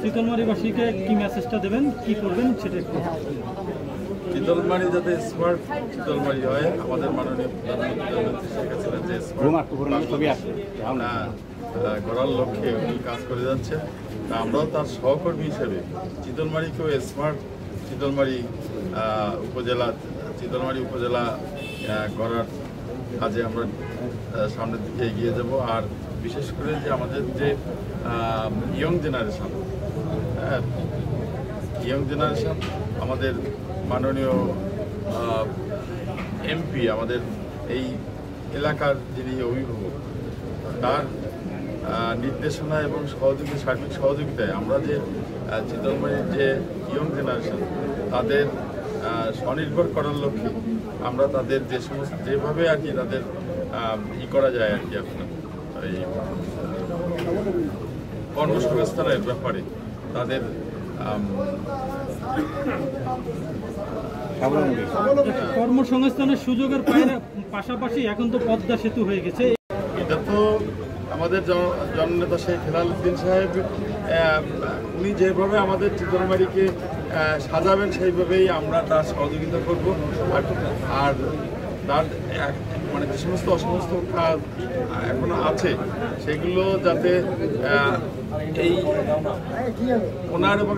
চিতলমারিবাসীকে কি মেসেজটা দেবেন, কি করবেন সেটা একটু। চিতলমারি যাতে স্মার্ট চিতলমারি হয়, আমাদের মাননীয় প্রধানমন্ত্রী শেখ হাসিনা যে করার লক্ষ্যে উনি কাজ করে যাচ্ছেন, আমরাও তার সহকর্মী হিসেবে চিতলমারিকেও স্মার্ট চিতলমারি উপজেলা করার কাজে আমরা সামনের দিকে এগিয়ে যাব। আর বিশেষ করে যে আমাদের যে ইয়ং জেনারেশন আমাদের মাননীয় এমপি, আমাদের এই এলাকার যিনি অভিভাবক, তার নির্দেশনা এবং সার্বিক সহযোগিতায় আমরা যে চিতলমারির যে ইয়ং জেনারেশন তাদের স্বনির্ভর করার লক্ষ্যে আমরা তাদের যে সমস্ত যেভাবে আর কি তাদের করা যায় আর কি আপনার এই কর্মসংস্থানের ব্যাপারে তাদের কর্মসংস্থানের সুযোগের পাশাপাশি এখন তো পদ্মা সেতু হয়ে গেছে। এটা তো আমাদের জননেতা শেখ হেলালুদ্দিন সাহেব, উনি যেভাবে আমাদের চিতলমারিকে সাজাবেন সেইভাবেই আমরা তার সহযোগিতা করব। আর তার মানে যে সমস্ত অসমস্ত কাজ এখনো আছে সেগুলো যাতে এই ওনার এবং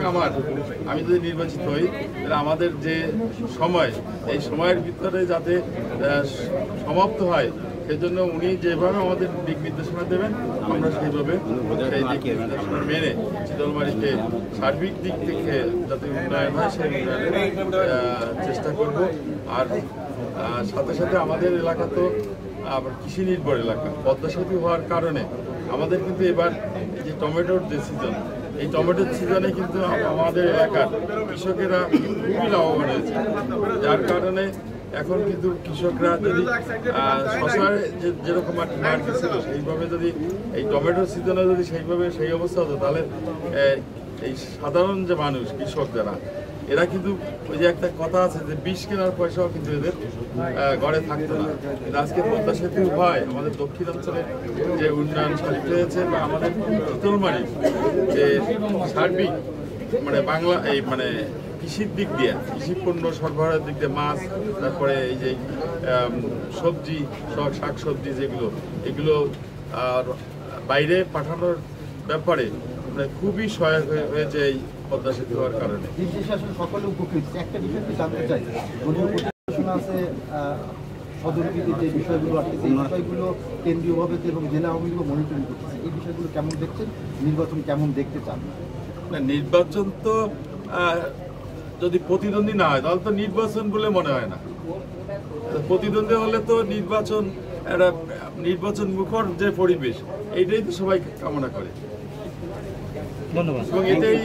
আমি যদি নির্বাচিত হই তাহলে আমাদের যে সময়, এই সময়ের ভিতরে যাতে সমাপ্ত হয়, সেজন্য উনি যেভাবে আমাদের দিক নির্দেশনা দেবেন আমরা সেইভাবে সেই দিক নির্দেশনা মেনে চিতলমারিকে সার্বিক দিক থেকে যাতে উন্নয়ন হয় সেই উন্নয়নের চেষ্টা করব। আর সাথে সাথে আমাদের এলাকা তো আবার কৃষি নির্ভর এলাকা, পদ্মা সেতু হওয়ার কারণে আমাদের কিন্তু এবার যে টমেটোর যে সিজন, এই টমেটোর সিজনে কিন্তু আমাদের এলাকার কৃষকেরা খুবই লাভবান হয়েছে। যার কারণে এখন কিন্তু কৃষকরা যদি শশার যেরকম মার্কেট ছিল সেইভাবে যদি এই টমেটোর সিজনে যদি সেই অবস্থা হতো, তাহলে এই সাধারণ যে মানুষ কৃষক যারা, এরা কিন্তু ওই যে একটা কথা আছে যে বিষ কেনার পয়সাও কিন্তু এদের ঘরে থাকতো না। কিন্তু আজকে পদ্মা সেতু হয়, আমাদের দক্ষিণাঞ্চলে যে উন্নয়ন সাধিত হয়েছে বা আমাদের চিতলমারি যে সার্বিক মানে বাংলা এই মানে কৃষির দিক দিয়ে, কৃষি পণ্য সরবরাহের দিক দিয়ে মাছ, তারপরে এই যে সবজি, শাকসবজি এগুলো বাইরে পাঠানোর ব্যাপারে মানে খুবই সহায়ক হয়েছে এই পদ্মা সেতু হওয়ার কারণে। সকলে উপকৃত। একটা বিষয় জানতে চাই, আছে সদরবিধি যে বিষয়গুলো আছে, এই বিষয়গুলো কেন্দ্রীয়ভাবে এবং জেলা আওয়ামী লীগ মনিটরিং করতেছে, এই বিষয়গুলো কেমন দেখছেন? নির্বাচন কেমন দেখতে চান? না, নির্বাচন তো যদি প্রতিদ্বন্দ্বী না হয় তাহলে তো নির্বাচন বলে মনে হয় না। প্রতিদ্বন্দ্বী হলে তো নির্বাচন মুখর যে পরিবেশ, এইটাই তো সবাই কামনা করে। ধন্যবাদ। এবং এটাই